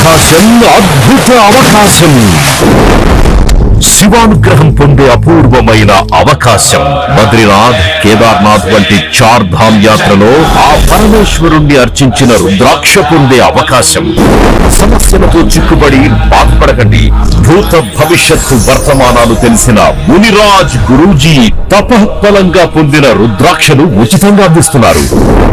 అవకాశం, అద్భుత అవకాశం. శివానుగ్రహం పొందే అపూర్వమైన అవకాశం. బద్రీనాథ్, కేదార్నాథ్ వంటి చార్ ధామ్ యాత్రలో ఆ పరమేశ్వరుణ్ణి అర్చించిన రుద్రాక్ష పొందే అవకాశం. సమస్యలతో చిక్కుబడి బాధపడకండి. భూత భవిష్యత్తు వర్తమానాలు తెలిసిన మునిరాజ్ గురూజీ తపఃఫలంగా పొందిన రుద్రాక్షను ఉచితంగా అందిస్తున్నారు.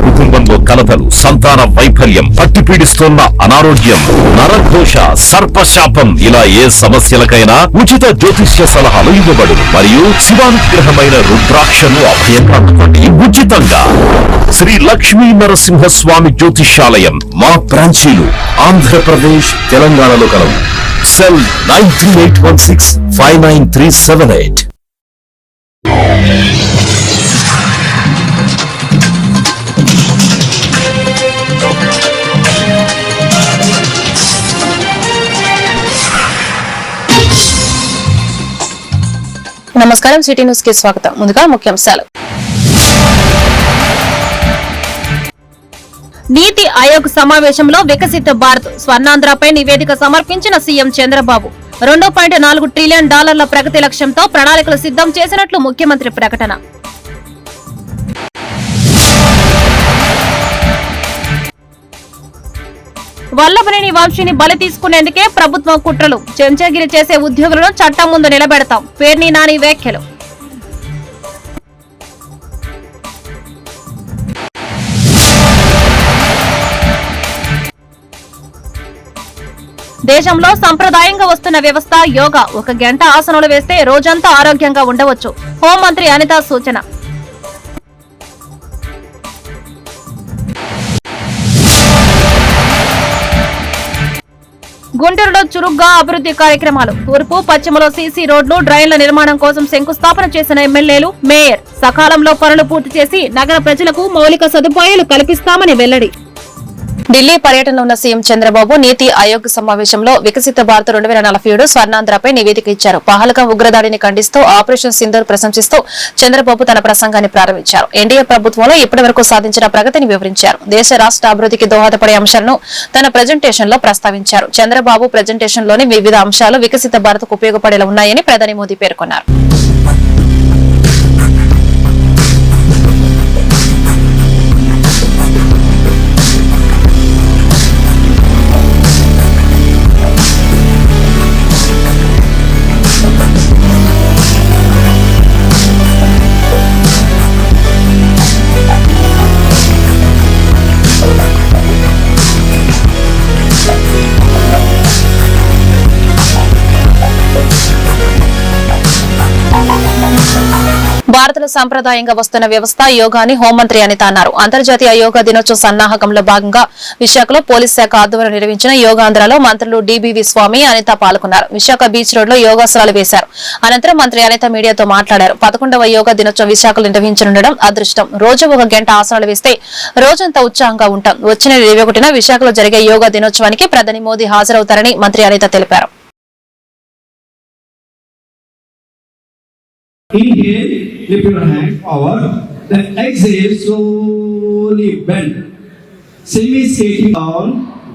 కుటుంబంలో కలతలు, సంతాన వైఫల్యం, పట్టి పీడిస్తోన్న అనారోగ్యం, నరఘోష, సర్పశాపం ఇలా ఏ సమస్యలకైనా ఉచిత జ్యోతిష్య సలహాలు ఇవ్వబడును. మరియు శివానుగ్రహమైన రుద్రాక్షను అభయంగా అందుకోండి ఉచితంగా. శ్రీ లక్ష్మీ నరసింహస్వామి జ్యోతిష్యాలయం మా బ్రాంచీలు ఆంధ్రప్రదేశ్, తెలంగాణలో కలవు. సెల్ 9381659378. నమస్కారం, సిటీ న్యూస్ కి స్వాగతం. ముందుగా ముఖ్యాంశాలు. నీతి ఆయోగ్ సమావేశంలో వికసిత భారత్ స్వర్ణాంధ్రపై నివేదిక సమర్పించిన సీఎం చంద్రబాబు. 2.4 ట్రిలియన్ డాలర్ల ప్రగతి లక్ష్యంతో ప్రణాళికలు సిద్ధం చేసినట్లు ముఖ్యమంత్రి ప్రకటన. వల్లభనేని వంశీని బలి తీసుకునేందుకే ప్రభుత్వం కుట్రలు. చెంచాగిరి చేసే ఉద్యోగులను చట్టం ముందు నిలబెడతాం. పేర్ని నాని వ్యాఖ్యలు. దేశంలో సంప్రదాయంగా వస్తున్న వ్యవస్థ యోగా. 1 గంట ఆసనాలు వేస్తే రోజంతా ఆరోగ్యంగా ఉండవచ్చు. హోంమంత్రి అనిత సూచన. గుంటూరులో చురుగ్గా అభివృద్ధి కార్యక్రమాలు. తూర్పు, పశ్చిమలో సీసీ రోడ్లు, డ్రైన్ల నిర్మాణం కోసం శంకుస్థాపన చేసిన ఎమ్మెల్యేలు, మేయర్. సకాలంలో పనులు పూర్తి చేసి నగర ప్రజలకు మౌలిక సదుపాయాలు కల్పిస్తామని వెల్లడి. ఢిల్లీ పర్యటనలో ఉన్న సీఎం చంద్రబాబు నీతి ఆయోగ్ సమావేశంలో వికసిత భారత్ 2047 స్వర్ణాంధ్రపై నివేదిక ఇచ్చారు. పహల్గాం ఉగ్రదాడిని ఖండిస్తూ ఆపరేషన్ సింధూర్ ప్రశంసిస్తూ చంద్రబాబు తన ప్రసంగాన్ని ప్రారంభించారు. ఎన్డీఏ ప్రభుత్వంలో ఇప్పటి వరకు సాధించిన ప్రగతిని వివరించారు. దేశ రాష్ట్ర అభివృద్ధికి దోహదపడే అంశాలను తన ప్రెజెంటేషన్ లో ప్రస్తావించారు. చంద్రబాబు ప్రెజెంటేషన్ లోని వివిధ అంశాలు వికసిత భారత్ కు ఉపయోగపడేలా ఉన్నాయని ప్రధాని మోదీ పేర్కొన్నారు. భారత్లో సంప్రదాయంగా వస్తున్న వ్యవస్థ యోగాని హోంమంత్రి అనిత అన్నారు. అంతర్జాతీయ యోగా దినోత్సవ సన్నాహకంలో భాగంగా విశాఖలో పోలీస్ శాఖ ఆధ్వర్యంలో నిర్వహించిన యోగాంధ్రలో మంత్రులు డిబివి స్వామి, అనిత పాల్గొన్నారు. విశాఖ బీచ్ రోడ్ లో యోగాసనాలు వేశారు. అనంతరం మంత్రి అనిత మీడియాతో మాట్లాడారు. 11వ యోగా దినోత్సవం విశాఖలో నిర్వహించనుండడం అదృష్టం. రోజు 1 గంట ఆసనాలు వేస్తే రోజంతా ఉత్సాహంగా ఉంటాం. వచ్చిన 21న విశాఖలో జరిగే యోగా దినోత్సవానికి ప్రధాని మోదీ హాజరవుతారని మంత్రి అనిత తెలిపారు. Inhale, lift your hand forward. Then exhale, slowly bend. Semi-skating down.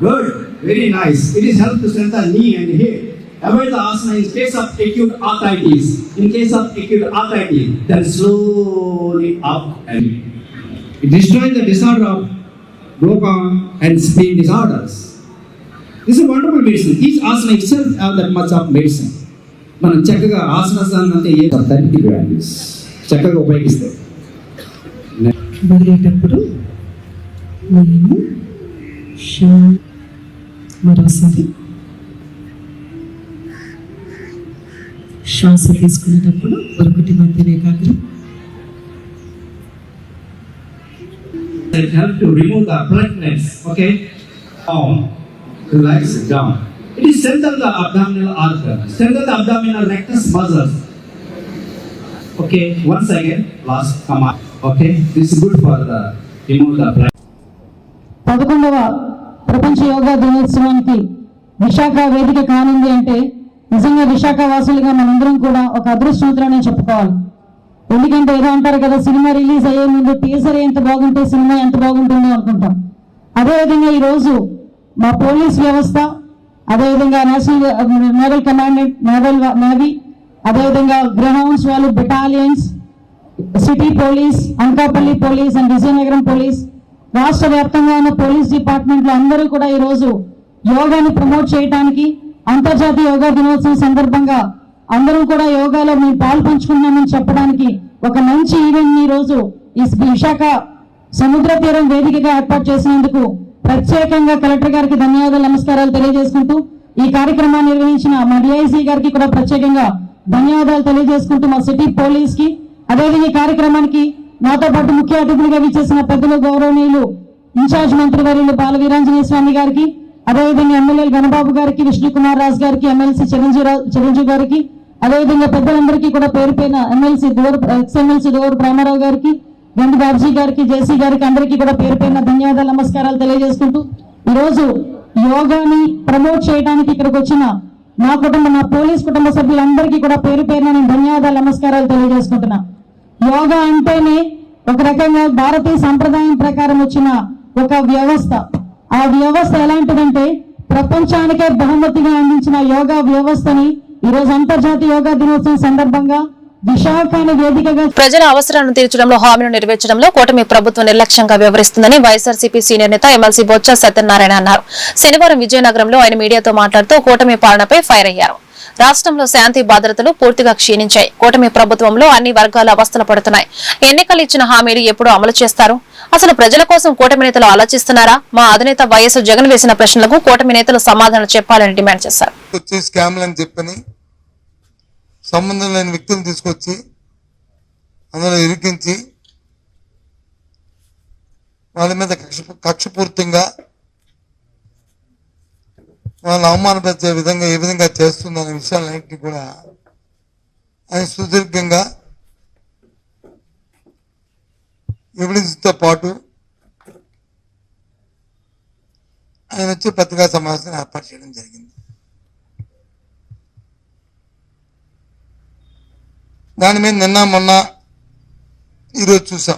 Good. Very nice. It is help to strengthen knee and hip. Avoid the asana in case of acute arthritis. In case of acute arthritis, then slowly up and it destroys the disorder of Broca and spleen disorders. This is a wonderful medicine. Each asana itself has that much of medicine. మనం చక్కగా ఆసనాసాన్ని అంటే ఏ చక్కగా ఉపయోగిస్తాం. వదిలేటప్పుడు నేను మరోసారి శ్వాస తీసుకునేటప్పుడు ఒకటి మధ్య ఏకాగ్రం. It helps to remove the blockage. Okay, down, relax down. It is strengthen the abdominal artery, strengthen the abdominal rectus muscles. Okay, once again, last command. Okay, this is good for the remove the blood. 11వ ప్రపంచ యోగా దినోత్సవానికి విశాఖ వేదిక కానుంది అంటే నిజంగా విశాఖ వాసులుగా మనందరం కూడా ఒక అదృష్టవంతులని చెప్పుకోవాలి. ఎందుకంటే ఏదో అంటారు కదా, సినిమా రిలీజ్ అయ్యే ముందు టీజర్ ఎంత బాగుంటే సినిమా ఎంత బాగుంటుందో అనుకుంటాం. అదేవిధంగా ఈరోజు మా పోలీస్ వ్యవస్థ, అదేవిధంగా నేషనల్ నేవల్ కమాండెంట్ నేవీ, అదేవిధంగా గ్రౌండ్స్ వాళ్ళు, battalions, city police, Anakapalli police and Vizianagaram police, రాష్ట్ర వ్యాప్తంగా ఉన్న పోలీస్ డిపార్ట్మెంట్లు అందరూ కూడా ఈ రోజు యోగాని ప్రమోట్ చేయడానికి అంతర్జాతీయ యోగా దినోత్సవం సందర్భంగా అందరూ కూడా యోగాలో మేము పాలు పంచుకున్నామని చెప్పడానికి ఒక మంచి ఈవెంట్ ఈ రోజు ఈ విశాఖ సముద్ర తీరం వేదికగా ఏర్పాటు చేసినందుకు ప్రత్యేకంగా కలెక్టర్ గారికి ధన్యవాదాలు, నమస్కారాలు తెలియజేసుకుంటూ ఈ కార్యక్రమాన్ని నిర్వహించిన మా డిఐసి గారికి కూడా ప్రత్యేకంగా ధన్యవాదాలు తెలియజేసుకుంటూ మా సిటీ పోలీస్ కి, అదేవిధంగా ఈ కార్యక్రమానికి నాతో పాటు ముఖ్య అతిథులుగా విచ్చేసిన పెద్దలు గౌరవనీయులు ఇన్ఛార్జ్ మంత్రివర్యులు బాల వీరాంజనేయ స్వామి గారికి, అదేవిధంగా ఎమ్మెల్యేలు గణబాబు గారికి, విష్ణుకుమార్ రాజు గారికి, ఎమ్మెల్సీ చిరంజీవి గారికి, అదేవిధంగా పెద్దలందరికీ కూడా పేరు పైన ఎమ్మెల్సీ దోవూరు రామారావు గారికి, గండి బాబ్జీ గారికి, జేసీ గారికి అందరికీ కూడా పేరు పైన ధన్యవాదాలు, నమస్కారాలు తెలియజేసుకుంటూ ఈరోజు యోగాని ప్రమోట్ చేయడానికి ఇక్కడికి వచ్చిన నా పోలీస్ కుటుంబ సభ్యులందరికీ కూడా పేరు పేరున నేను ధన్యవాదాలు, నమస్కారాలు తెలియజేసుకుంటున్నా. యోగా అంటేనే ఒక రకంగా భారతీయ సంప్రదాయం ప్రకారం వచ్చిన ఒక వ్యవస్థ. ఆ వ్యవస్థ ఎలాంటిదంటే ప్రపంచానికే బహుమతిగా అందించిన యోగా వ్యవస్థని ఈరోజు అంతర్జాతీయ యోగా దినోత్సవం సందర్భంగా విశాఖను వేదికగా ప్రజల అవసరాలను తీర్చడంలో హామీలు నెరవేర్చడంలో కూటమి ప్రభుత్వం నిర్లక్ష్యంగా వ్యవహరిస్తుందని వైఎస్ఆర్సీపీ సీనియర్ నేత ఎమ్మెల్సీ బొత్స సత్యనారాయణ అన్నారు. శనివారం విజయనగరంలో ఆయన మీడియాతో మాట్లాడుతూ కూటమి పాలనపై ఫైర్ అయ్యారు. రాష్ట్రంలో శాంతి భద్రతలు పూర్తిగా క్షీణించాయి. కూటమి ప్రభుత్వంలో అన్ని వర్గాలు అవస్థలు పడుతున్నాయి. ఎన్నికలు ఇచ్చిన హామీలు ఎప్పుడు అమలు చేస్తారు? అసలు ప్రజల కోసం కూటమి నేతలు ఆలోచిస్తున్నారా? మా అధినేత వైఎస్ జగన్ వేసిన ప్రశ్నలకు కూటమి నేతలు సమాధానం చెప్పాలని డిమాండ్ చేశారు. సంబంధం లేని వ్యక్తులను తీసుకొచ్చి అందులో ఇరికించి వాళ్ళ మీద కక్షపూర్తంగా వాళ్ళని అవమానపరిచే విధంగా ఏ విధంగా చేస్తుందనే విషయాలన్నింటినీ కూడా ఆయన సుదీర్ఘంగా ఎవిడెన్స్తో పాటు ఆయన వచ్చి పత్రికా సమావేశం ఏర్పాటు చేయడం జరిగింది. దాని మీద నిన్న మొన్న ఈరోజు చూసాం.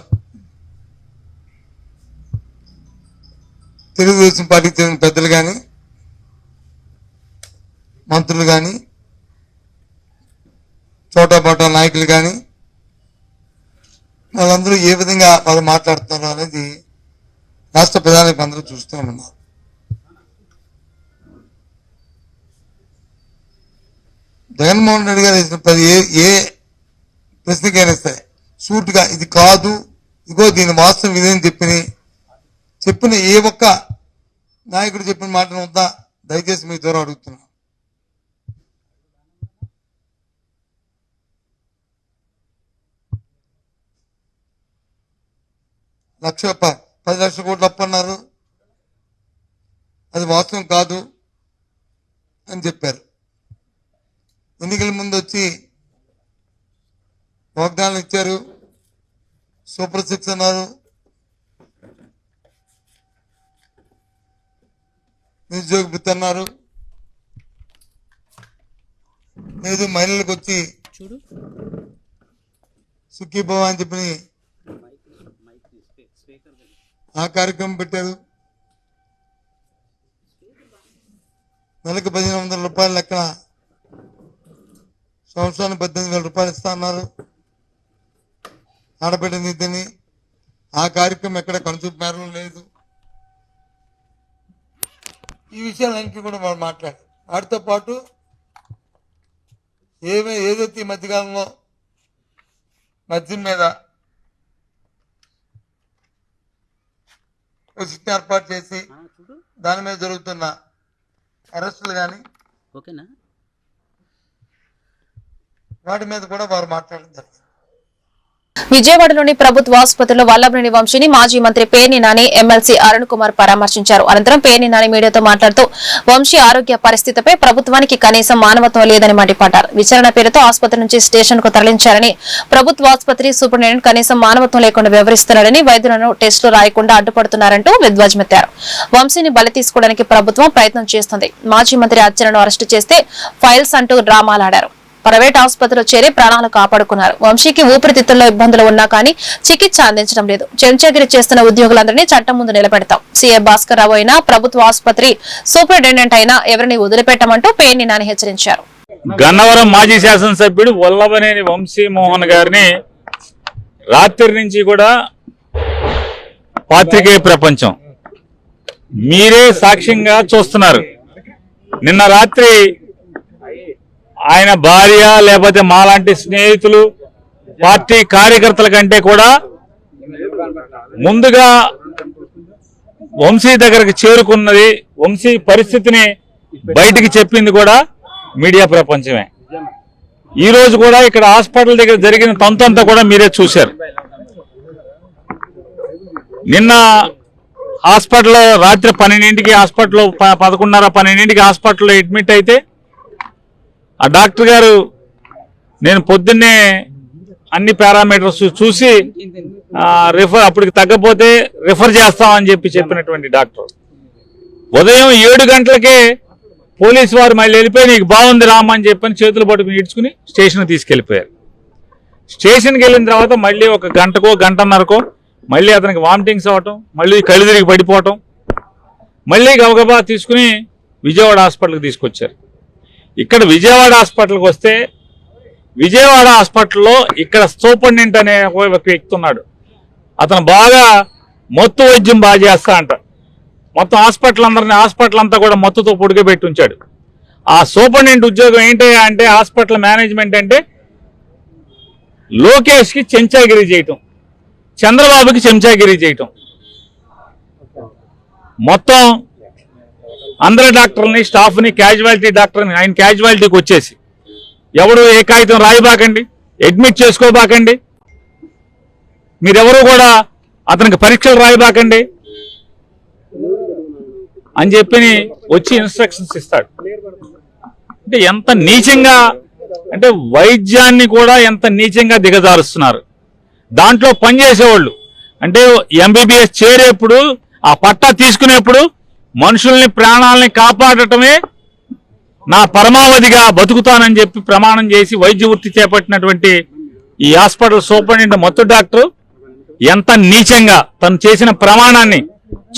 తెలుగుదేశం పార్టీకి చెందిన పెద్దలు కానీ, మంత్రులు కానీ, చోటాబాటా నాయకులు కానీ వాళ్ళందరూ ఏ విధంగా వాళ్ళు మాట్లాడుతున్నారు అనేది రాష్ట్ర ప్రజానికి అందరూ చూస్తూ ఉన్నారు. జగన్మోహన్ రెడ్డి గారు వేసిన ఏ ప్రశ్నకైనా సరే సూటుగా ఇది కాదు, ఇగో దీని వాస్తవం ఇదేని చెప్పిన ఏ ఒక్క నాయకుడు చెప్పిన మాటను వద్దా దయచేసి మీ ద్వారా అడుగుతున్నా. $10 లక్షల కోట్లు అప్పు అన్నారు, అది వాస్తవం కాదు అని చెప్పారు. ఎన్నికల ముందు వచ్చి వాగ్దానాలు ఇచ్చారు, సూపర్ 6 అన్నారు, నిరుద్యోగ వృత్తి అన్నారు, లేదు మహిళలకు వచ్చి సుఖీభవ అని చెప్పి ఆ కార్యక్రమం పెట్టారు. నెలకు 1,500 రూపాయల లెక్కన సంవత్సరానికి 18,000 రూపాయలు ఇస్తా అన్నారు. ఆడబిడ్డ నిధిని ఆ కార్యక్రమం ఎక్కడ కనుచూపు మేరలో లేదు. ఈ విషయాలన్నింటినీ కూడా మనం మాట్లాడారు. వాటితో పాటు ఏదైతే ఈ మధ్యకాలంలో మద్యం మీద సిట్ ఏర్పాటు చేసి దాని మీద జరుగుతున్న అరెస్టులు కానీ వాటి మీద కూడా వారు మాట్లాడడం జరిగింది. విజయవాడలోని ప్రభుత్వ ఆసుపత్రిలో వల్లభనేని వంశీని మాజీ మంత్రి పేర్ని నాని, ఎమ్మెల్సీ అరుణ్ కుమార్ పరామర్శించారు. అనంతరం పేర్ని నాని మీడియాతో మాట్లాడుతూ వంశీ ఆరోగ్య పరిస్థితిపై ప్రభుత్వానికి కనీసం మానవత్వం లేదని మండిపడ్డారు. విచారణ పేరుతో ఆసుపత్రి నుంచి స్టేషన్ కు తరలించారని, ప్రభుత్వ ఆసుపత్రి సూపరింటెండెంట్ కనీసం మానవత్వం లేకుండా వ్యవహరిస్తున్నారని, వైద్యులను టెస్టులు రాయకుండా అడ్డుపడుతున్నారంటూ విధ్వజమెత్తారు. వంశీని బలి తీసుకోవడానికి ప్రభుత్వం ప్రయత్నం చేస్తుంది. మాజీ మంత్రి అచ్చెన్నాను అరెస్టు చేస్తే ఫైల్స్ అంటూ డ్రామాలాడారు. ప్రైవేట్ ఆసుపత్రిలో చేరి ప్రాణాలు కాపాడుకున్నారు. వంశీకి ఊపిరితిత్తుల్లో ఇబ్బందులు ఉన్నా కానీ చికిత్స అందించడం లేదు. చెంచాగిరి చేస్తున్న ఉద్యోగులందరినీ చట్టం ముందు నిలబెడతాం. సీఏ భాస్కర్ రావు అయినా, ప్రభుత్వ ఆసుపత్రి సూపరింటెండెంట్ అయినా ఎవరిని వదిలిపెట్టమంటూ పేర్ని నాని హెచ్చరించారు. గన్నవరం మాజీ శాసనసభ్యుడు వల్లభనేని వంశీమోహన్ గారిని రాత్రి నుంచి కూడా పాత్రికేయ ప్రపంచం మీరే సాక్ష్యంగా చూస్తున్నారు. నిన్న రాత్రి ఆయన భార్య లేకపోతే మాలాంటి స్నేహితులు పార్టీ కార్యకర్తల కంటే కూడా ముందుగా వంశీ దగ్గరకు చేరుకున్నది, వంశీ పరిస్థితిని బయటికి చెప్పింది కూడా మీడియా ప్రపంచమే. ఈ రోజు కూడా ఇక్కడ హాస్పిటల్ దగ్గర జరిగిన తంతంతా కూడా మీరే చూశారు. నిన్న హాస్పిటల్లో రాత్రి 12ంటికి హాస్పిటల్లో 11:30-12ంటికి హాస్పిటల్లో అడ్మిట్ అయితే ఆ డాక్టర్ గారు నేను పొద్దున్నే అన్ని పారామీటర్స్ చూసి అప్పటికి తగ్గపోతే రిఫర్ చేస్తామని చెప్పినటువంటి డాక్టర్ ఉదయం 7 గంటలకే పోలీసు వారు మళ్ళీ వెళ్ళిపోయి నీకు బాగుంది రామని చెప్పని చేతులు పట్టుకుని ఈడ్చుకుని స్టేషన్కి తీసుకెళ్లిపోయారు. స్టేషన్కి వెళ్ళిన తర్వాత మళ్ళీ ఒక గంటకో గంటన్నరకో మళ్ళీ అతనికి వామిటింగ్స్ అవ్వటం, మళ్ళీ కళ్ళు తిరిగి పడిపోవటం, మళ్ళీ గబగబా తీసుకుని విజయవాడ హాస్పిటల్కి తీసుకొచ్చారు. ఇక్కడ విజయవాడ హాస్పిటల్కి వస్తే విజయవాడ హాస్పిటల్లో ఇక్కడ సూపరింటెండెంట్ అనే ఒక వ్యక్తి ఉన్నాడు. అతను బాగా మత్తు వైద్యం బాగా చేస్తా అంట. మొత్తం హాస్పిటల్ అంతా కూడా మత్తుతో పొడిగబెట్టి ఉంచాడు. ఆ సూపరింటెండెంట్ ఉద్యోగం ఏంటి అంటే హాస్పిటల్ మేనేజ్మెంట్ అంటే లోకేష్కి చెంచాగిరి చేయటం, చంద్రబాబుకి చెంచాగిరి చేయటం, మొత్తం అందరి డాక్టర్ని స్టాఫ్ని క్యాజువాలిటీ డాక్టర్ని ఆయన క్యాజువాలిటీకి వచ్చేసి ఎవరు ఏ కాగితం రాయబాకండి, అడ్మిట్ చేసుకోబాకండి, మీరెవరు కూడా అతనికి పరీక్షలు రాయబాకండి అని చెప్పి వచ్చి ఇన్స్ట్రక్షన్స్ ఇస్తాడు. అంటే ఎంత నీచంగా, అంటే వైద్యాన్ని కూడా ఎంత నీచంగా దిగజారుస్తున్నారు. దాంట్లో పనిచేసేవాళ్ళు అంటే ఎంబీబీఎస్ చేరేప్పుడు ఆ పట్టా తీసుకునేప్పుడు మనుషుల్ని ప్రాణాలని కాపాడటమే నా పరమావధిగా బతుకుతానని చెప్పి ప్రమాణం చేసి వైద్య వృత్తి చేపట్టినటువంటి ఈ హాస్పిటల్ సూపరింటెండెంట్ మత్తు డాక్టర్ ఎంత నీచంగా తను చేసిన ప్రమాణాన్ని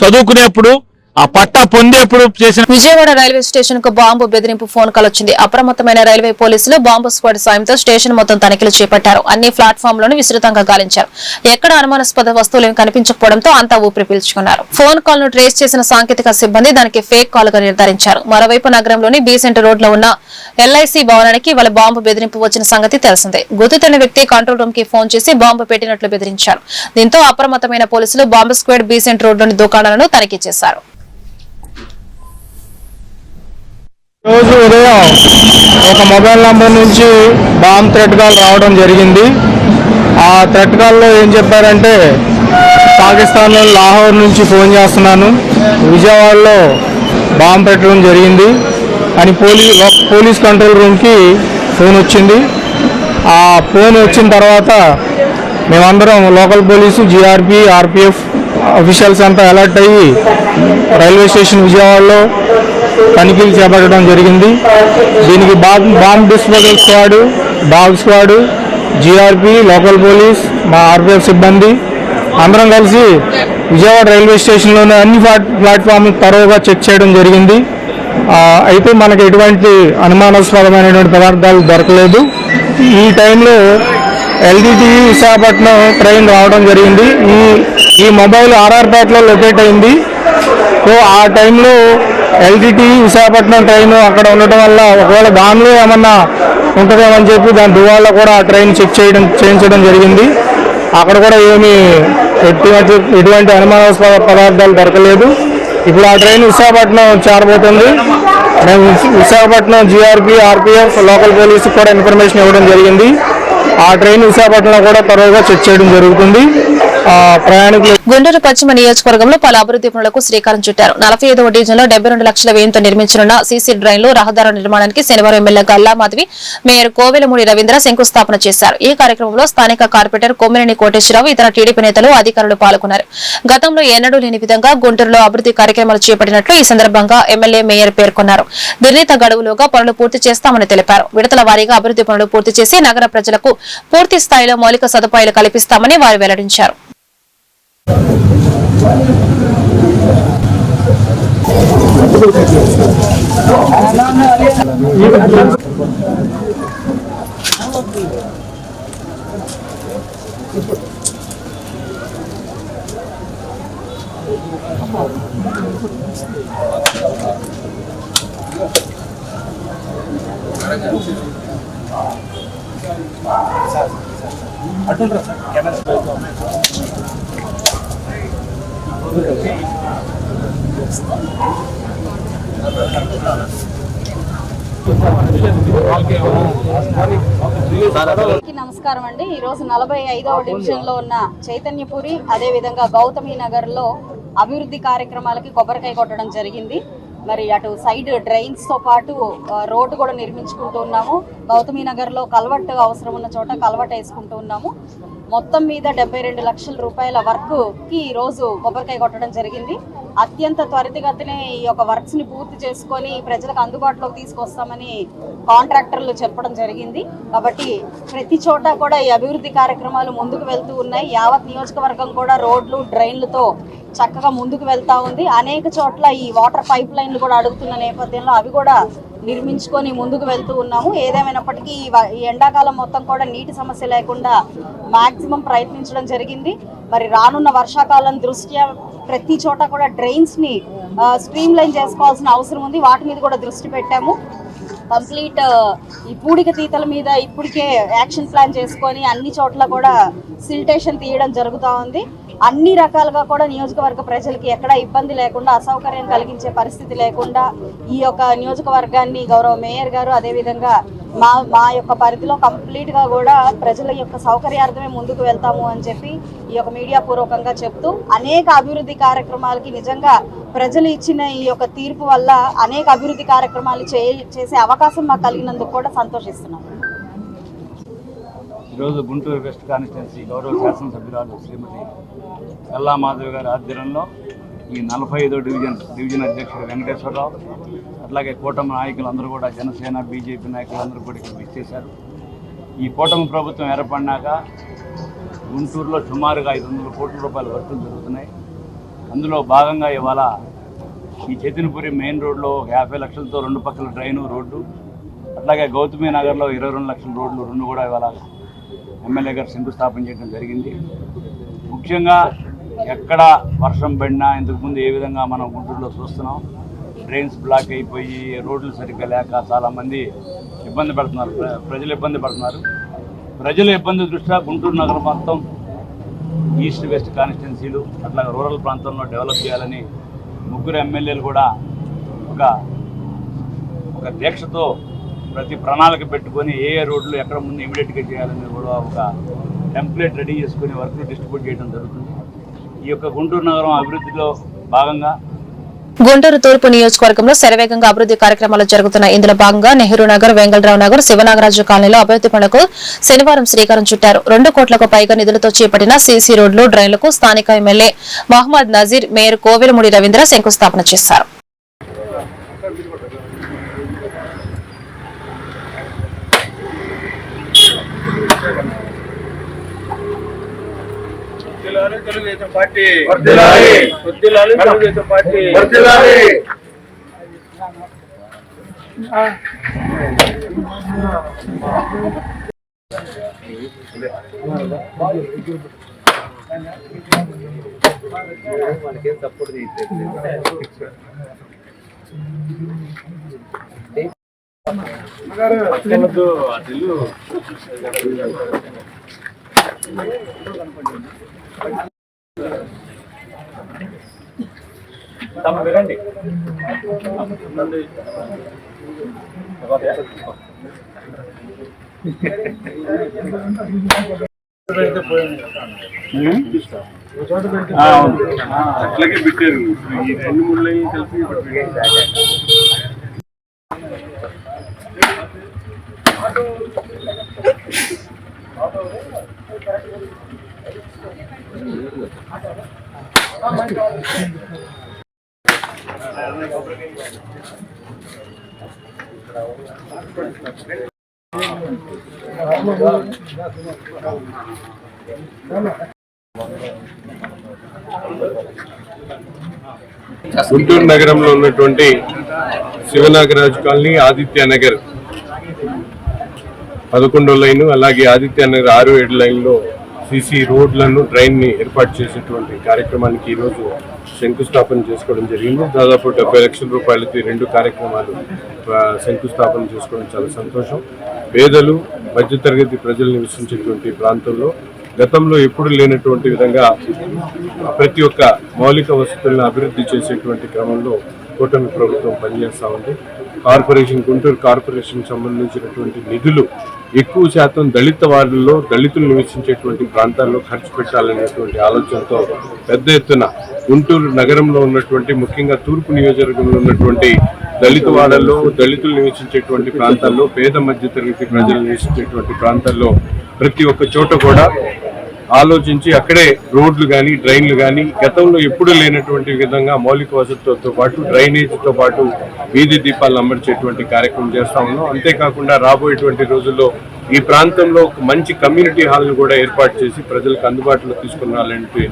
చదువుకునేప్పుడు ఆ పట్టా పొందేప్పుడు చేసిన. విజయవాడ రైల్వే స్టేషన్ కు బాంబు బెదిరింపు ఫోన్ కాల్ వచ్చింది. అప్రమత్తమైన రైల్వే పోలీసులు బాంబు స్క్వాడ్ సాయంతో స్టేషన్ మొత్తం తనిఖీలు చేపట్టారు. అన్ని ప్లాట్ఫామ్ లను విస్తృతంగా గాలించారు. ఎక్కడ అనుమానాస్పద వస్తువులు కనిపించకపోవడంతో అంతా ఊపిరి పీల్చుకున్నారు. ఫోన్ కాల్ ను ట్రేస్ చేసిన సాంకేతిక సిబ్బంది దానికి ఫేక్ కాల్ గా నిర్ధారించారు. మరోవైపు నగరంలోని బీసెంట్ రోడ్ లో ఉన్న ఎల్ఐసి భవనానికి వాళ్ళ బాంబు బెదిరింపు వచ్చిన సంగతి తెలిసిందే. గుర్తుతున్న వ్యక్తి కంట్రోల్ రూమ్ కి ఫోన్ చేసి బాంబు పెట్టినట్లు బెదిరించారు. దీంతో అప్రమత్తమైన పోలీసులు బాంబు స్క్వాడ్ బీసెంట్ రోడ్ లోని దుకాణాలను తనిఖీ చేశారు. రోజు ఉదయం ఒక మొబైల్ నంబర్ నుంచి బాంబ్ థ్రెట్ కాల్ రావడం జరిగింది. ఆ థ్రెట్ కాల్లో ఏం చెప్పారంటే పాకిస్తాన్లో లాహోర్ నుంచి ఫోన్ చేస్తున్నాను, విజయవాడలో బాంబ్ పెట్టడం జరిగింది అని పోలీస్ కంట్రోల్ రూమ్కి ఫోన్ వచ్చింది. ఆ ఫోన్ వచ్చిన తర్వాత మేమందరం local police, GRP, RPF officials అంతా అలర్ట్ అయ్యి రైల్వే స్టేషన్ విజయవాడలో తనిఖీలు చేపట్టడం జరిగింది. దీనికి bomb disposal squad, dog squad, GRP, local police, మా ఆర్పిఎఫ్ సిబ్బంది అందరం కలిసి విజయవాడ రైల్వే స్టేషన్లోని అన్ని ప్లాట్ఫామ్లు తరోగా చెక్ చేయడం జరిగింది. అయితే మనకు ఎటువంటి అనుమానాస్పదమైనటువంటి పదార్థాలు దొరకలేదు. ఈ టైంలో ఎల్టీటీ విశాఖపట్నం ట్రైన్ రావడం జరిగింది. ఈ మొబైల్ ఆర్ఆర్పేటలో లొకేట్ అయింది. సో ఆ టైంలో ఎల్టీటీ విశాఖపట్నం ట్రైన్ అక్కడ ఉండటం వల్ల ఒకవేళ దానిలో ఏమన్నా ఉంటుందేమని చెప్పి దాని దువాళ్ళలో కూడా ఆ ట్రైన్ చెక్ చేయించడం జరిగింది. అక్కడ కూడా ఏమీ ఎటువంటి అనుమానాస్పద పదార్థాలు దొరకలేదు. ఇప్పుడు ఆ ట్రైన్ విశాఖపట్నం చేరబోతుంది. మేము విశాఖపట్నం జీఆర్పీ, ఆర్పిఎఫ్, లోకల్ పోలీసుకు కూడా ఇన్ఫర్మేషన్ ఇవ్వడం జరిగింది. ఆ ట్రైన్ విశాఖపట్నంలో కూడా త్వరగా చెక్ చేయడం జరుగుతుంది. ప్రయాణికులు. గుంటూరు పశ్చిమ నియోజకవర్గంలో పలు అభివృద్ధి పనులకు శ్రీకారం చుట్టారు. 45వ డివిజన్లో 72 లక్షల వ్యయంతో నిర్మించనున్న సీసీ డ్రైన్లు, రహదారుల నిర్మాణానికి శనివారం ఎమ్మెల్యే గల్లా మాధవి, మేయర్ కోవెలమూడి రవీంద్ర శంకుస్థాపన చేశారు. ఈ కార్యక్రమంలో స్థానిక కార్పొరేటర్ కొమ్మినేని కోటేశ్వరరావు, ఇతర టీడీపీ నేతలు, అధికారులు పాల్గొన్నారు. గతంలో ఎన్నడూ లేని విధంగా గుంటూరులో అభివృద్ధి కార్యక్రమాలు చేపట్టినట్లు ఈ సందర్భంగా ఎమ్మెల్యే, మేయర్ పేర్కొన్నారు. నిర్ణీత గడువులోగా పనులు పూర్తి చేస్తామని తెలిపారు. విడతల వారీగా అభివృద్ధి పనులు పూర్తి చేసి నగర ప్రజలకు పూర్తి స్థాయిలో మౌలిక సదుపాయాలు కల్పిస్తామని వారు వెల్లడించారు. నమస్కారం అండి. ఈరోజు 45వ డివిజన్ లో ఉన్న చైతన్యపురి, అదేవిధంగా గౌతమి నగర్ లో అభివృద్ధి కార్యక్రమాలకి కొబ్బరికాయ కొట్టడం జరిగింది. మరి అటు సైడ్ డ్రైన్స్ తో పాటు రోడ్డు కూడా నిర్మించుకుంటూ ఉన్నాము. గౌతమి నగర్ లో కల్వర్ట్ అవసరం ఉన్న చోట కల్వర్ట్ వేసుకుంటూ ఉన్నాము. మొత్తం మీద 72 లక్షల రూపాయల వర్క్ కి ఈ రోజు కొబ్బరికాయ కొట్టడం జరిగింది. అత్యంత త్వరితగతినే ఈ యొక్క వర్క్స్ ని పూర్తి చేసుకొని ప్రజలకు అందుబాటులోకి తీసుకొస్తామని కాంట్రాక్టర్లు చెప్పడం జరిగింది. కాబట్టి ప్రతి చోట కూడా ఈ అభివృద్ధి కార్యక్రమాలు ముందుకు వెళ్తూ ఉన్నాయి. యావత్ నియోజకవర్గం కూడా రోడ్లు, డ్రైన్లతో చక్కగా ముందుకు వెళ్తా ఉంది. అనేక చోట్ల ఈ వాటర్ పైప్ లైన్లు కూడా అడుగుతున్న నేపథ్యంలో అవి కూడా నిర్మించుకొని ముందుకు వెళ్తూ ఉన్నాము. ఏదేమైనప్పటికీ ఈ ఎండాకాలం మొత్తం కూడా నీటి సమస్య లేకుండా మాక్సిమం ప్రయత్నించడం జరిగింది. మరి రానున్న వర్షాకాలం దృష్ట్యా ప్రతి చోట కూడా డ్రైన్స్ ని స్ట్రీమ్ లైన్ చేసుకోవాల్సిన అవసరం ఉంది. వాటి మీద కూడా దృష్టి పెట్టాము. కంప్లీట్ ఈ పూడిక తీతల మీద ఇప్పటికే యాక్షన్ ప్లాన్ చేసుకొని అన్ని చోట్ల కూడా సిల్టేషన్ తీయడం జరుగుతూ ఉంది. అన్ని రకాలుగా కూడా నియోజకవర్గ ప్రజలకి ఎక్కడ ఇబ్బంది లేకుండా, అసౌకర్యం కలిగించే పరిస్థితి లేకుండా ఈ యొక్క నియోజకవర్గాన్ని గౌరవ మేయర్ గారు, అదేవిధంగా మా యొక్క పరిధిలో కంప్లీట్ గా కూడా ప్రజల యొక్క సౌకర్యార్థమే ముందుకు వెళ్తాము అని చెప్పి ఈ యొక్క మీడియా పూర్వకంగా చెప్తూ, అనేక అభివృద్ధి కార్యక్రమాలకి నిజంగా ప్రజలు ఇచ్చిన ఈ యొక్క తీర్పు వల్ల అనేక అభివృద్ధి కార్యక్రమాలు చేసే అవకాశం మాకు కలిగినందుకు కూడా సంతోషిస్తున్నాం. ఈరోజు గుంటూరు వెస్ట్ కాన్స్టిట్యున్సీ గౌరవ శాసనసభ్యురాలు శ్రీమతి గల్లా మాధవి గారి ఆధ్వర్యంలో ఈ 45వ డివిజన్ అధ్యక్షుడు వెంకటేశ్వరరావు, అట్లాగే కూటమి నాయకులు అందరూ కూడా, జనసేన, బీజేపీ నాయకులు అందరూ కూడా ఇక్కడ విచ్చేశారు. ఈ కూటమి ప్రభుత్వం ఏర్పడినాక గుంటూరులో సుమారుగా 500 కోట్ల రూపాయల వర్కులు జరుగుతున్నాయి. అందులో భాగంగా ఇవాళ ఈ చైతన్యపురి మెయిన్ రోడ్లో 50 లక్షలతో 2 పక్కల డ్రైను రోడ్డు, అట్లాగే గౌతమి నగర్లో 22 లక్షల రోడ్లు 2 కూడా ఇవాళ ఎమ్మెల్యే గారు శంకుస్థాపన చేయడం జరిగింది. ముఖ్యంగా ఎక్కడ వర్షం పడినా ఇంతకుముందు ఏ విధంగా మనం గుంటూరులో చూస్తున్నాం, డ్రైన్స్ బ్లాక్ అయిపోయి రోడ్లు సరిగ్గా లేక చాలామంది ఇబ్బంది పడుతున్నారు, ప్రజలు ఇబ్బంది పడుతున్నారు. ప్రజల ఇబ్బంది దృష్ట్యా గుంటూరు నగరం మొత్తం ఈస్ట్ వెస్ట్ కాన్స్టిట్యున్సీలు అట్లాగే రూరల్ ప్రాంతంలో డెవలప్ చేయాలని ముగ్గురు ఎమ్మెల్యేలు కూడా ఒక దీక్షతో ప్రతి ప్రణాళిక పెట్టుకొని ఏ రోడ్లు ఎక్కడ ముందు ఇమీడియట్గా చేయాలని కూడా ఒక టెంప్లెట్ రెడీ చేసుకుని వర్క్లు డిస్ట్రిబ్యూట్ చేయడం జరుగుతుంది. ఈ యొక్క గుంటూరు నగరం అభివృద్ధిలో భాగంగా గుంటూరు తూర్పు నియోజకవర్గంలో శరవేగంగా అభివృద్ధి కార్యక్రమాలు జరుగుతున్నాయి. ఇందులో భాగంగా నెహ్రూ నగర్, వెంగళరావు నగర్, శివనాగరాజు కాలనీలో అభివృద్ధి పనులకు శనివారం శ్రీకారం చుట్టారు. 2 కోట్లకు పైగా నిధులతో చేపట్టిన సీసీ రోడ్లు, డ్రైన్లకు స్థానిక ఎమ్మెల్యే మహమ్మద్ నజీర్, మేయర్ కోవెలమూడి రవీంద్ర శంకుస్థాపన చేశారు. తెలుగుదేశం పార్టీ వర్ధిల్లాలి, తెలుగుదేశం పార్టీ వర్ధిల్లాలి. మనకేం సపోర్ట్ వినండి. అట్లాగే పెట్టారు ఈ 2-3 లైన్లు కలిపి గుంటూరు నగరంలో ఉన్నటువంటి శివనాగరాజు కాలనీ, ఆదిత్య నగర్ 11వ లైన్, అలాగే ఆదిత్య నగర్ 6-7 లైన్లో సీసీ రోడ్లను, డ్రైన్ ని ఏర్పాటు చేసేటువంటి కార్యక్రమానికి ఈరోజు శంకుస్థాపన చేసుకోవడం జరిగింది. దాదాపు 70 లక్షల రూపాయలతో 2 కార్యక్రమాలు శంకుస్థాపన చేసుకోవడం చాలా సంతోషం. పేదలు, మధ్యతరగతి ప్రజలు నివసించేటువంటి ప్రాంతంలో గతంలో ఎప్పుడు లేనటువంటి విధంగా ప్రతి ఒక్క మౌలిక వసతులను అభివృద్ధి చేసేటువంటి క్రమంలో కూటమి ప్రభుత్వం పనిచేస్తూ ఉంది. కార్పొరేషన్, గుంటూరు కార్పొరేషన్ సంబంధించినటువంటి నిధులు ఎక్కువ శాతం దళిత వార్డుల్లో, దళితులు నివసించేటువంటి ప్రాంతాల్లో ఖర్చు పెట్టాలనేటువంటి ఆలోచనతో పెద్ద ఎత్తున గుంటూరు నగరంలో ఉన్నటువంటి, ముఖ్యంగా తూర్పు నియోజకవర్గంలో ఉన్నటువంటి దళిత వాడల్లో, దళితులు నివసించేటువంటి ప్రాంతాల్లో, పేద మధ్య తరగతి ప్రజలు నివసించేటువంటి ప్రాంతాల్లో ప్రతి ఒక్క చోట కూడా ఆలోచించి అక్కడే రోడ్లు కానీ, డ్రైన్లు కానీ గతంలో ఎప్పుడూ లేనటువంటి విధంగా మౌలిక వసతులతో పాటు డ్రైనేజీతో పాటు వీధి దీపాలను అమర్చేటువంటి కార్యక్రమం చేస్తా ఉన్నాం. అంతేకాకుండా రాబోయేటువంటి రోజుల్లో ఈ ప్రాంతంలో ఒక మంచి కమ్యూనిటీ హాల్ను కూడా ఏర్పాటు చేసి ప్రజలకు అందుబాటులో తీసుకురావాలంటే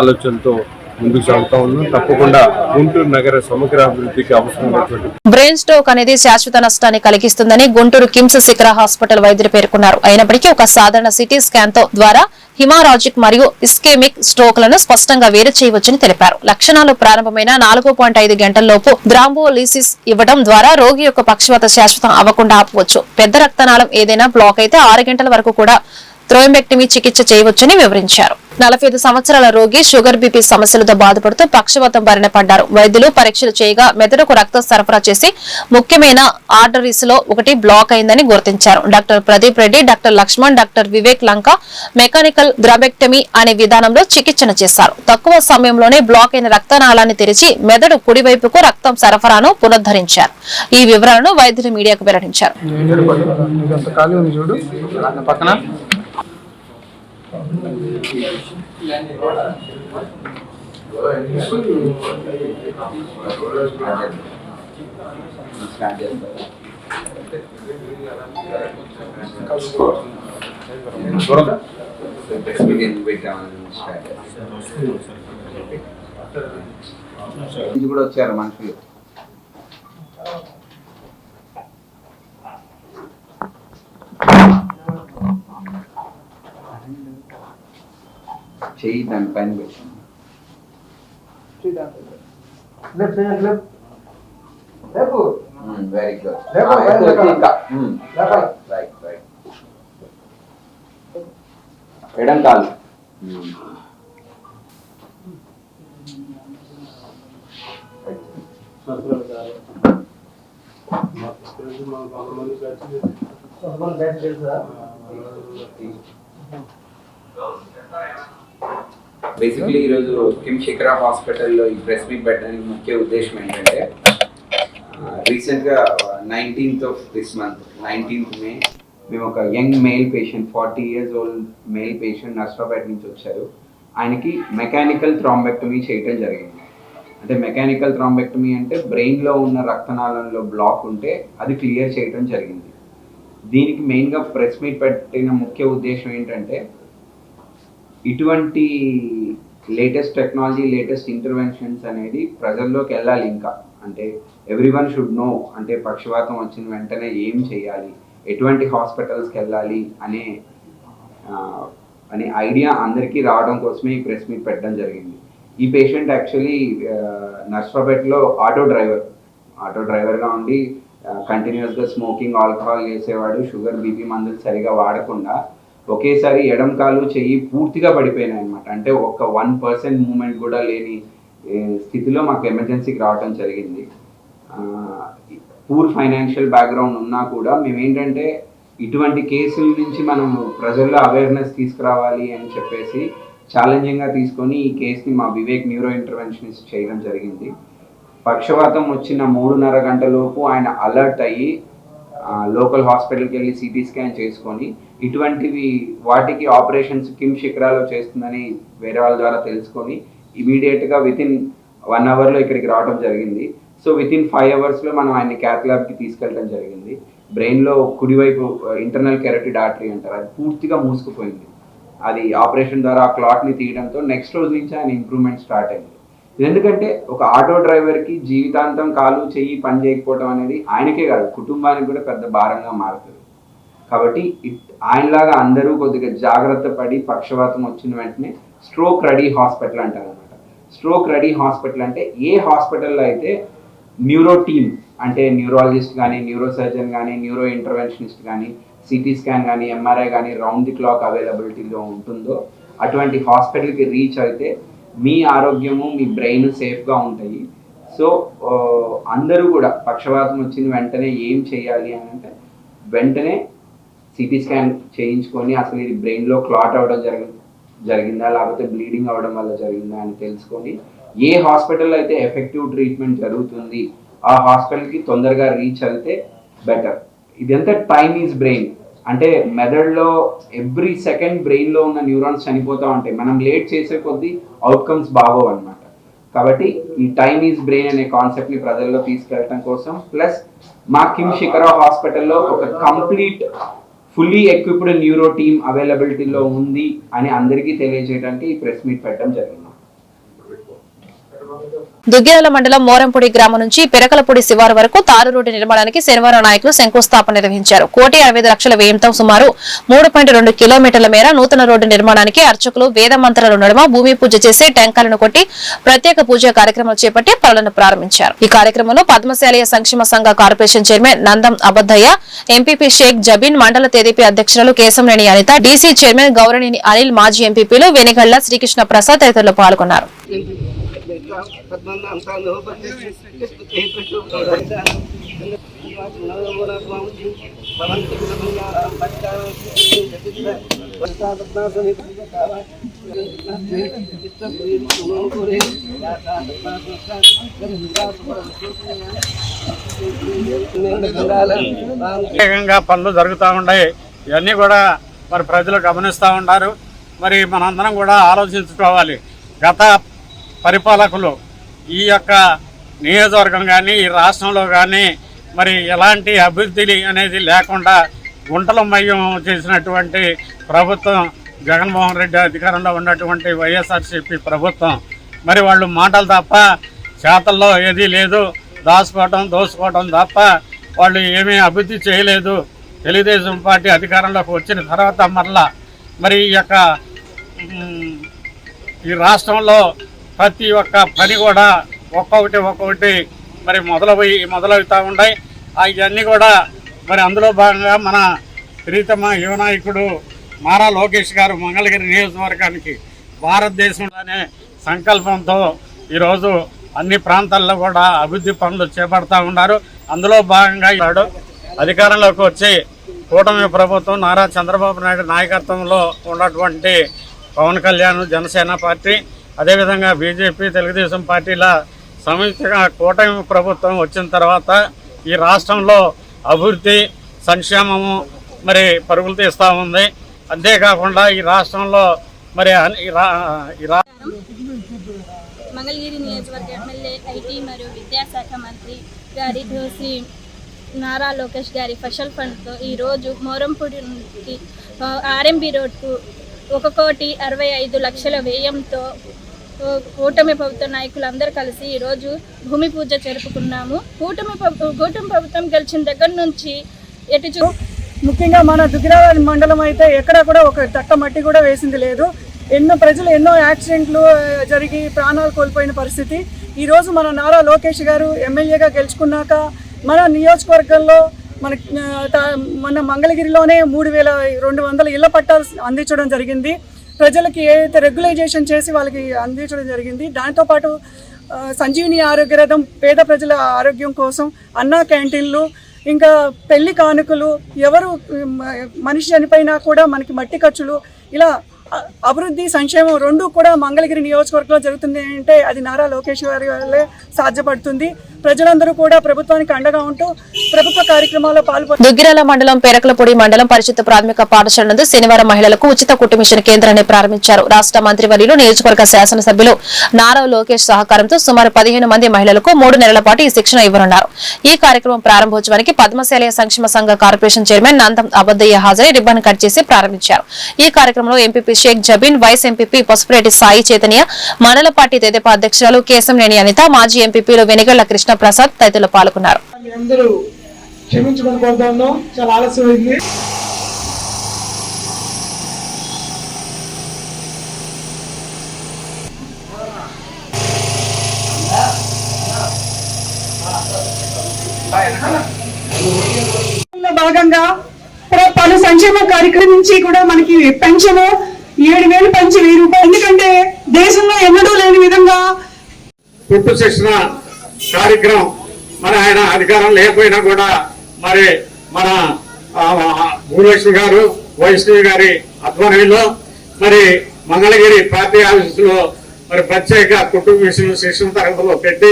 ఆలోచనతో ముందుకు సాగుతా ఉన్నాం. తప్పకుండా గుంటూరు నగర సమగ్ర అభివృద్ధికి అవసరమైనటువంటి బ్రెయిన్ స్ట్రోక్ అనేది శాశ్వత నష్టాన్ని కలిగిస్తుందని గుంటూరు కిమ్స్ శిఖర హాస్పిటల్ వైద్యులు పేర్కొన్నారు. అయినప్పటికీ ఒక సాధారణ సిటీ స్కాన్ తో ద్వారా హిమారాజిక్ మరియు ఇస్కెమిక్ స్ట్రోక్ లను స్పష్టంగా వేరు చేయవచ్చని తెలిపారు. లక్షణాలు ప్రారంభమైన 4.5 గంటల్లోపు థ్రాంబోలిసిస్ ఇవ్వడం ద్వారా రోగి యొక్క పక్షవాత శాశ్వతం అవ్వకుండా ఆపవచ్చు. పెద్ద రక్తనాళం ఏదైనా బ్లాక్ అయితే 6 గంటల వరకు కూడా థ్రోంబెక్టమీ చికిత్స చేయవచ్చని వివరించారు. 45 సంవత్సరాల రోగి షుగర్ బీపీ సమస్యలతో బాధపడుతూ పక్షవాతం బారిన పడ్డారు. వైద్యులు పరీక్షలు చేయగా మెదడుకు రక్తం సరఫరా చేసి ముఖ్యమైన ఆర్టరీస్ లో ఒకటి బ్లాక్ అయిందని గుర్తించారు. Doctor Pradeep Reddy, doctor Lakshman, doctor Vivek Lanka mechanical thrombectomy అనే విధానంలో చికిత్స చేశారు. తక్కువ సమయంలోనే బ్లాక్ అయిన రక్తనాళాన్ని తెరిచి మెదడు కుడివైపుకు రక్తం సరఫరాను పునరుద్ధరించారు. ఈ వివరాలను వైద్యులు మీడియాకు వెల్లడించారు. ఇది కూడా వచ్చారు మనుషులు. చెయ్యి దాని పైన పెట్టి వెరీ గుడ్. ఎడం కాలు బేసిక్లీ ఈరోజు కిమ్ శిఖర హాస్పిటల్లో ఈ ప్రెస్ మీట్ పెట్టడానికి ముఖ్య ఉద్దేశం ఏంటంటే రీసెంట్గా 19th of this month 19th మే మేము ఒక young male patient 40 years old male patient Narsapeta నుంచి వచ్చారు. ఆయనకి మెకానికల్ థ్రాంబెక్టమీ చేయటం జరిగింది. అంటే మెకానికల్ థ్రాంబెక్టమీ అంటే బ్రెయిన్లో ఉన్న రక్తనాళంలో బ్లాక్ ఉంటే అది క్లియర్ చేయటం జరిగింది. దీనికి మెయిన్గా ప్రెస్ మీట్ పెట్టిన ముఖ్య ఉద్దేశం ఏంటంటే ఇటువంటి లేటెస్ట్ టెక్నాలజీ, లేటెస్ట్ ఇంటర్వెన్షన్స్ అనేది ప్రజల్లోకి వెళ్ళాలి. ఇంకా అంటే ఎవ్రీవన్ షుడ్ నో, అంటే పక్షవాతం వచ్చిన వెంటనే ఏం చేయాలి, ఎటువంటి హాస్పిటల్స్కి వెళ్ళాలి అనే ఐడియా అందరికీ రావడం కోసమే ఈ ప్రెస్ మీట్ పెట్టడం జరిగింది. ఈ పేషెంట్ యాక్చువల్లీ నర్సాపేటలో ఆటో డ్రైవర్గా ఉండి కంటిన్యూస్గా స్మోకింగ్, ఆల్కహాల్ చేసేవాడు. షుగర్, బీపీ మందులు సరిగా వాడకుండా ఒకేసారి ఎడం కాలు చెయ్యి పూర్తిగా పడిపోయినాయి అనమాట. అంటే ఒక 1% మూమెంట్ కూడా లేని స్థితిలో మాకు ఎమర్జెన్సీకి రావడం జరిగింది. పూర్ ఫైనాన్షియల్ బ్యాక్గ్రౌండ్ ఉన్నా కూడా మేమేంటంటే ఇటువంటి కేసుల నుంచి మనం ప్రజల్లో అవేర్నెస్ తీసుకురావాలి అని చెప్పేసి ఛాలెంజింగ్గా తీసుకొని ఈ కేసుని మా వివేక్ న్యూరో ఇంటర్వెన్షనిస్ట్ చేయడం జరిగింది. పక్షవాతం వచ్చిన 3.5 గంటలలోపు ఆయన అలర్ట్ అయ్యి లోకల్ హాస్పిటల్కి వెళ్ళి సిటీ స్కాన్ చేసుకొని ఇటువంటివి వాటికి ఆపరేషన్స్ కిమ్ షిక్రాలో చేస్తుందని వేరే వాళ్ళ ద్వారా తెలుసుకొని ఇమీడియట్గా వితిన్ 1 అవర్లో ఇక్కడికి రావడం జరిగింది. సో వితిన్ 5 అవర్స్లో మనం ఆయన్ని క్యాత్ ల్యాబ్కి తీసుకెళ్ళడం జరిగింది. బ్రెయిన్లో కుడివైపు ఇంటర్నల్ కెరటిడ్ ఆర్టరీ అంటారు, అది పూర్తిగా మూసుకుపోయింది. అది ఆపరేషన్ ద్వారా ఆ క్లాట్ని తీయడంతో నెక్స్ట్ రోజు నుంచి ఆయన ఇంప్రూవ్మెంట్ స్టార్ట్ అయింది. ఎందుకంటే ఒక ఆటో డ్రైవర్కి జీవితాంతం కాలు చెయ్యి పని చేయకపోవడం అనేది ఆయనకే కాదు కుటుంబానికి కూడా పెద్ద భారంగా మారుతుంది. కాబట్టి ఆయనలాగా అందరూ కొద్దిగా జాగ్రత్త పడి పక్షవాతం వచ్చిన వెంటనే స్ట్రోక్ రెడీ హాస్పిటల్ అంటారు అనమాట. స్ట్రోక్ రెడీ హాస్పిటల్ అంటే ఏ హాస్పిటల్లో అయితే న్యూరో టీమ్ అంటే న్యూరాలజిస్ట్ కానీ, న్యూరో సర్జన్ కానీ, న్యూరో ఇంటర్వెన్షనిస్ట్ కానీ, సిటీ స్కాన్ కానీ, ఎంఆర్ఐ కానీ రౌండ్ ది క్లాక్ అవైలబిలిటీలో ఉంటుందో అటువంటి హాస్పిటల్కి రీచ్ అయితే మీ ఆరోగ్యము మీ బ్రెయిన్ సేఫ్గా ఉంటాయి. సో అందరూ కూడా పక్షవాతం వచ్చిన వెంటనే ఏం చేయాలి అని అంటే వెంటనే సిటీ స్కాన్ చేయించుకొని అసలు ఇది బ్రెయిన్లో క్లాట్ అవ్వడం జరిగిందా లేకపోతే బ్లీడింగ్ అవ్వడం వల్ల జరిగిందా అని తెలుసుకొని ఏ హాస్పిటల్లో అయితే ఎఫెక్టివ్ ట్రీట్మెంట్ జరుగుతుంది ఆ హాస్పిటల్కి తొందరగా రీచ్ అయితే బెటర్. ఇదంతా టైమ్ ఈజ్ బ్రెయిన్ అంటే మెదడులో ఎవ్రీ సెకండ్ బ్రెయిన్లో ఉన్న న్యూరాన్స్ చనిపోతూ ఉంటాయి. మనం లేట్ చేసే కొద్దీ అవుట్కమ్స్ బాగోవు అనమాట. కాబట్టి ఈ టైమ్ ఈజ్ బ్రెయిన్ అనే కాన్సెప్ట్ని ప్రజల్లో తీసుకెళ్ళడం కోసం ప్లస్ మా కిమ్ శిఖరా హాస్పిటల్లో ఒక complete fully equipped neuro team అవైలబిలిటీలో ఉంది అని అందరికీ తెలియజేయడానికి ఈ ప్రెస్ మీట్ పెట్టడం జరిగింది. దుగ్గిరాల మండలం మోరంపూడి గ్రామం నుంచి పెరకలపూడి శివారు వరకు తారు రోడ్డు నిర్మాణానికి శనివారం నాయకులు శంకుస్థాపన నిర్వహించారు. 1,65,00,000 వ్యయంతో సుమారు 3.2 కిలోమీటర్ల మేర నూతన రోడ్డు నిర్మాణానికి అర్చకులు వేద మంత్రాల నడుమ భూమి పూజ చేసి టెంకాలను కొట్టి ప్రత్యేక పూజా కార్యక్రమాలు చేపట్టి పనులను ప్రారంభించారు. ఈ కార్యక్రమంలో పద్మశాలీయ సంక్షేమ సంఘ corporation chairman Nandam Abaddayya, MPP Shaik Jabeen, మండల తెదేపీ అధ్యక్షులు కేశంనేని అనిత, డీసీ చైర్మన్ గౌరనేని అనిల్, మాజీ ఎంపీపీలు వెనిగళ్ల శ్రీకృష్ణ ప్రసాద్ తదితరులు పాల్గొన్నారు. పనులు జరుగుతూ ఉన్నాయి. ఇవన్నీ కూడా మరి ప్రజలు గమనిస్తూ ఉన్నారు. మరి మనందరం కూడా ఆలోచించుకోవాలి. గత పరిపాలకులు ఈ యొక్క నియోజకవర్గం కానీ ఈ రాష్ట్రంలో కానీ మరి ఎలాంటి అభివృద్ధి అనేది లేకుండా గుంటలమయం చేసినటువంటి ప్రభుత్వం జగన్మోహన్ రెడ్డి అధికారంలో ఉన్నటువంటి వైఎస్ఆర్సీపీ ప్రభుత్వం. మరి వాళ్ళు మాటలు తప్ప చేతల్లో ఏదీ లేదు, దోసుకోవడం తప్ప వాళ్ళు ఏమీ అభివృద్ధి చేయలేదు. తెలుగుదేశం పార్టీ అధికారంలోకి వచ్చిన తర్వాత మరలా మరి ఈ రాష్ట్రంలో ప్రతి ఒక్క పని కూడా ఒక్కొక్కటి మరి మొదలవుతూ ఉన్నాయి. ఇవన్నీ కూడా మరి అందులో భాగంగా మన ప్రీతమ యువ నాయకుడు నారా లోకేష్ గారు మంగళగిరి నియోజకవర్గానికి భారతదేశంలోనే సంకల్పంతో ఈరోజు అన్ని ప్రాంతాల్లో కూడా అభివృద్ధి పనులు చేపడతా ఉన్నారు. అందులో భాగంగా ఈనాడు అధికారంలోకి వచ్చి కూటమి ప్రభుత్వం నారా చంద్రబాబు నాయుడు నాయకత్వంలో ఉన్నటువంటి పవన్ కళ్యాణ్ జనసేన పార్టీ, అదేవిధంగా బీజేపీ, తెలుగుదేశం పార్టీల సంయుక్తంగా కూటమి ప్రభుత్వం వచ్చిన తర్వాత ఈ రాష్ట్రంలో అభివృద్ధి సంక్షేమము మరి పరుగులు తీస్తూ ఉంది. అంతేకాకుండా ఈ రాష్ట్రంలో మరి మంగళగిరి నియోజకవర్గ ఎమ్మెల్యే ఐటీ మరియు విద్యాశాఖ మంత్రి గారి శ్రీ నారా లోకేష్ గారి స్పెషల్ ఫండ్తో ఈరోజు మోరంపూడి నుంచి ఆర్ఎంబి రోడ్కు 1,65,00,000 వ్యయంతో కూటమి ప్రభుత్వ నాయకులందరూ కలిసి ఈరోజు భూమి పూజ జరుపుకున్నాము. కూటమి ప్రభుత్వం గెలిచిన దగ్గర నుంచి ముఖ్యంగా మన దుగ్గిరాల మండలం అయితే ఎక్కడ కూడా ఒక తట్ట మట్టి కూడా వేసింది లేదు. ఎన్నో యాక్సిడెంట్లు జరిగి ప్రాణాలు కోల్పోయిన పరిస్థితి. ఈరోజు మన నారా లోకేష్ గారు ఎమ్మెల్యేగా గెలుచుకున్నాక మన నియోజకవర్గంలో మన మంగళగిరిలోనే 3,200 ఇళ్ల పట్టాలు అందించడం జరిగింది. ప్రజలకి ఏదైతే రెగ్యులైజేషన్ చేసి వాళ్ళకి అందించడం జరిగింది. దాంతోపాటు సంజీవిని ఆరోగ్య రథం పేద ప్రజల ఆరోగ్యం కోసం అన్నా క్యాంటీన్లు, ఇంకా పెళ్లి కానుకలు, ఎవరు మనిషి చనిపోయినా కూడా మనకి మట్టి ఖర్చులు, ఇలా అభివృద్ధి సంక్షేమం రెండు కూడా మంగళగిరి నియోజకవర్గంలో జరుగుతుంది అంటే అది నారా లోకేష్ గారి వల్లే సాధ్యపడుతుంది. ప్రజలందరూ కూడా ప్రభుత్వానికి అండగా ఉంటూ ప్రభుత్వ కార్యక్రమాల్లో పాల్గొన్నారు. దుగ్గిరాల మండలం పేరకలపూడి మండలం పరిషత్ ప్రాథమిక పాఠశాల నందు శనివారం మహిళలకు ఉచిత కుట్టు మిషన్ కేంద్రాన్ని ప్రారంభించారు. రాష్ట్ర మంత్రివర్యులు నియోజకవర్గ శాసనసభ్యులు నారా లోకేష్ సహకారంతో సుమారు 15 మంది మహిళలకు 3 నెలల పాటు ఈ శిక్షణ ఇవ్వనున్నారు. ఈ కార్యక్రమం ప్రారంభోత్సవానికి పద్మశాలి సంక్షేమ సంఘ కార్పొరేషన్ చైర్మన్ నందం అబద్దయ్య హాజరై రిబ్బన్ కట్ చేసి ప్రారంభించారు. ఈ కార్యక్రమంలో MPP Shaik Jabeen, vice MPP Pasupureddy Sai Chaitanya, మండల పార్టీ తెదేపా అధ్యక్షురాలు కేశంనేని అనిత, మాజీ ఎంపీపీలు వెనిగళ్ల కృష్ణ ప్రసాద్ తదితరులు పాల్గొన్నారు. చాలా ఆలస్యమైంది. భాగంగా పలు సంక్షేమ కార్యక్రమం నుంచి కూడా మనకి పెన్షన్ 7,000 పెంచి 1,000 రూపాయలు. ఎందుకంటే దేశంలో ఎన్నడూ లేని విధంగా కుట్టు శిక్షణ కార్యక్రమం మరి ఆయన అధికారం లేకపోయినా కూడా మరి మన భూలక్ష్మి గారు, వైష్ణవి గారి ఆధ్వర్యంలో మరి మంగళగిరి పార్టీ ఆఫీసులో మరి ప్రత్యేక కుట్టు మిషన్ శిక్షణ తరగతిలో పెట్టి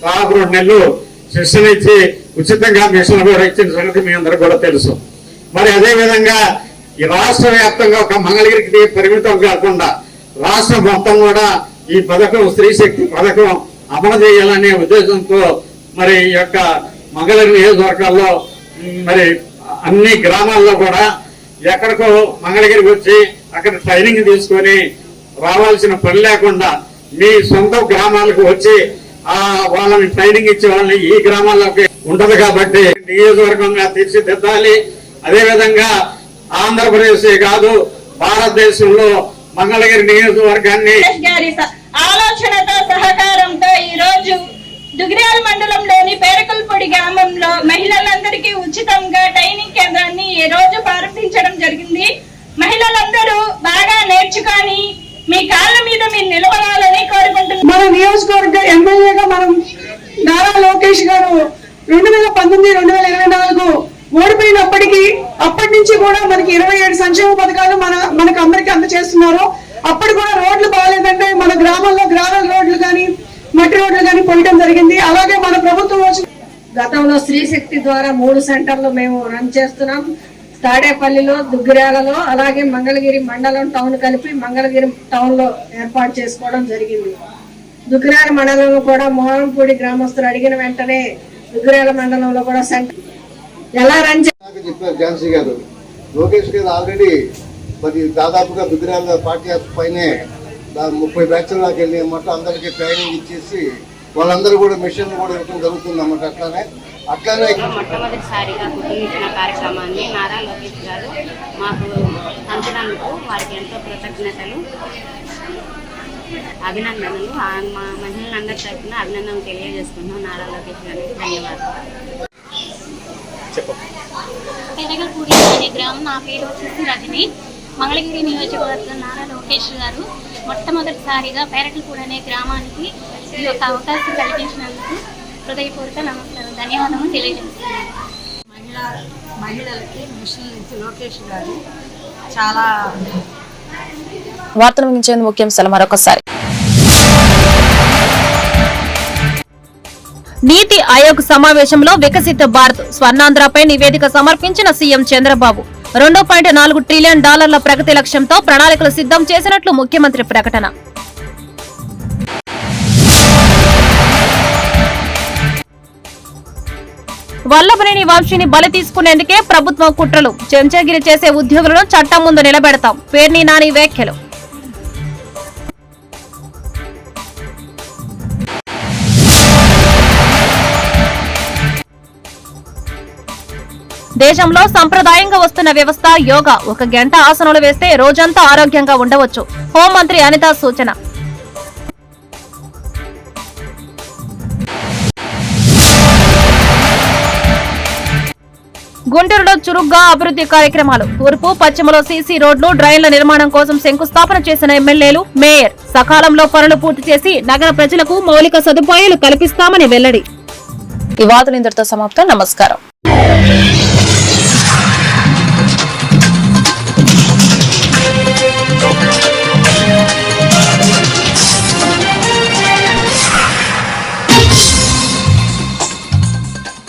2 నెలలు శిక్షణ ఇచ్చి ఉచితంగా మిషన్ కూడా ఇచ్చిన సంగతి మీ అందరికి కూడా తెలుసు. మరి అదే విధంగా ఈ రాష్ట్ర వ్యాప్తంగా ఒక మంగళగిరికి పరిమితం కాకుండా రాష్ట్రం మొత్తం కూడా ఈ పథకం, స్త్రీ శక్తి పథకం అమలు చేయాలనే ఉద్దేశంతో మరి ఈ యొక్క మంగళగిరి నియోజకవర్గాల్లో మరి అన్ని గ్రామాల్లో కూడా ఎక్కడికో మంగళగిరికి వచ్చి అక్కడ ట్రైనింగ్ తీసుకొని రావాల్సిన పని లేకుండా మీ సొంత గ్రామాలకు వచ్చి వాళ్ళని ట్రైనింగ్ ఇచ్చే వాళ్ళని ఈ గ్రామాల్లోకి ఉంటది. కాబట్టి నియోజకవర్గంగా తీర్చిదిద్దాలి. అదేవిధంగా ఆంధ్రప్రదేశ్ కాదు భారతదేశంలో మంగళగిరి నియోజకవర్గాన్ని ఆలోచనతో సహకారంతో ఈ రోజు దుగ్గిరాల మండలంలోని పేరకలపూడి గ్రామంలో మహిళలందరికీ ఉచితంగా ట్రైనింగ్ కేంద్రాన్ని ఈ రోజు ప్రారంభించడం జరిగింది. మహిళలందరూ బాగా నేర్చుకొని మీ కాళ్ళ మీద మీరు నిలబడాలని కోరుకుంటున్నాం. మన నియోజకవర్గ ఎమ్మెల్యేగా మనం నారా లోకేష్ గారు 2019-2024 ఓడిపోయినప్పటికీ అప్పటి నుంచి కూడా మనకి 27 సంక్షేమ పథకాలు మనకు అందరికీ అందజేస్తున్నారు. అప్పుడు కూడా రోడ్లు బాగాలేదంటే మన గ్రామంలో గ్రావెల్ రోడ్లు కానీ మట్టి రోడ్లు కానీ పోయడం జరిగింది. అలాగే మన ప్రభుత్వం గతంలో స్త్రీ శక్తి ద్వారా 3 సెంటర్లు మేము రన్ చేస్తున్నాం. తాడేపల్లిలో, దుగ్గిరాలలో, అలాగే మంగళగిరి మండలం టౌన్ కలిపి మంగళగిరి టౌన్ లో ఏర్పాటు చేసుకోవడం జరిగింది. దుగ్గిరాల మండలంలో కూడా మోరంపూడి గ్రామస్తులు అడిగిన వెంటనే దుగ్గిరాల మండలంలో కూడా సెంటర్ ఎలా రన్ చెప్పారు ఝాన్సీ గారు. లోకేష్ గారు ఆల్రెడీ మరి దాదాపుగా దుగ్గిరాల పార్టీ పైనే 30 బ్యాచ్ల్లోకి వెళ్ళి అన్నమాట అందరికీ ట్రైనింగ్ ఇచ్చేసి వాళ్ళందరూ కూడా మిషన్ కూడా ఇవ్వడం జరుగుతుంది అన్నమాట. అట్లానే మొట్టమొదటిసారిగా కుటుంబించిన కార్యక్రమాన్ని నారా లోకేష్ గారు మాకు పంచినందుకు వారికి ఎంతో కృతజ్ఞతలు, అభినందనలు. మా మహిళలందరి తరఫున అభినందనలు తెలియజేసుకుంటున్నాం నారా లోకేష్ గారికి. ధన్యవాదాలు. పేరకలపూడి అనే గ్రామం, నా పేరు వచ్చేసి రజని. మంగళగిరి నియోజకవర్గం నారా లోకేష్ గారు మొట్టమొదటిసారిగా పేరకలపూడి అనే గ్రామానికి ఈ యొక్క అవకాశం కల్పించినందుకు హృదయపూర్వక నమస్కారం, ధన్యవాదాలు తెలియజేస్తున్నాను. మహిళలకి మిషన్ ఇచ్చి లోకేష్ గారు చాలా. వార్తలు ముగించేందుకు ముఖ్యాంశాలు మరొకసారి. నీతి ఆయోగ్ సమావేశంలో వికసిత భారత్ స్వర్ణాంధ్రపై నివేదిక సమర్పించిన సీఎం చంద్రబాబు. 2.4 ట్రిలియన్ డాలర్ల ప్రగతి లక్ష్యంతో ప్రణాళికలు సిద్ధం చేసినట్లు ముఖ్యమంత్రి ప్రకటన. వల్లభనేని వంశీని బలి తీసుకునేందుకే ప్రభుత్వం కుట్రలు, చెంచాగిరి చేసే ఉద్యోగులను చట్టం ముందు నిలబెడతాం, పేర్ని నాని వ్యాఖ్యలు. దేశంలో సంప్రదాయంగా వస్తున్న వ్యవస్థ యోగా. 1 గంట ఆసనాలు వేస్తే రోజంతా ఆరోగ్యంగా ఉండవచ్చు, హోంమంత్రి అనిత సూచన. గుంటూరులో చురుగ్గా అభివృద్ధి కార్యక్రమాలు. తూర్పు పశ్చిమలో సీసీ రోడ్లు, డ్రైన్ల నిర్మాణం కోసం శంకుస్థాపన చేసిన ఎమ్మెల్యేలు, మేయర్. సకాలంలో పనులు పూర్తి చేసి నగర ప్రజలకు మౌలిక సదుపాయాలు కల్పిస్తామని వెల్లడి. ఈ వార్తలు ఇంతటితో సమాప్తం. నమస్కారం.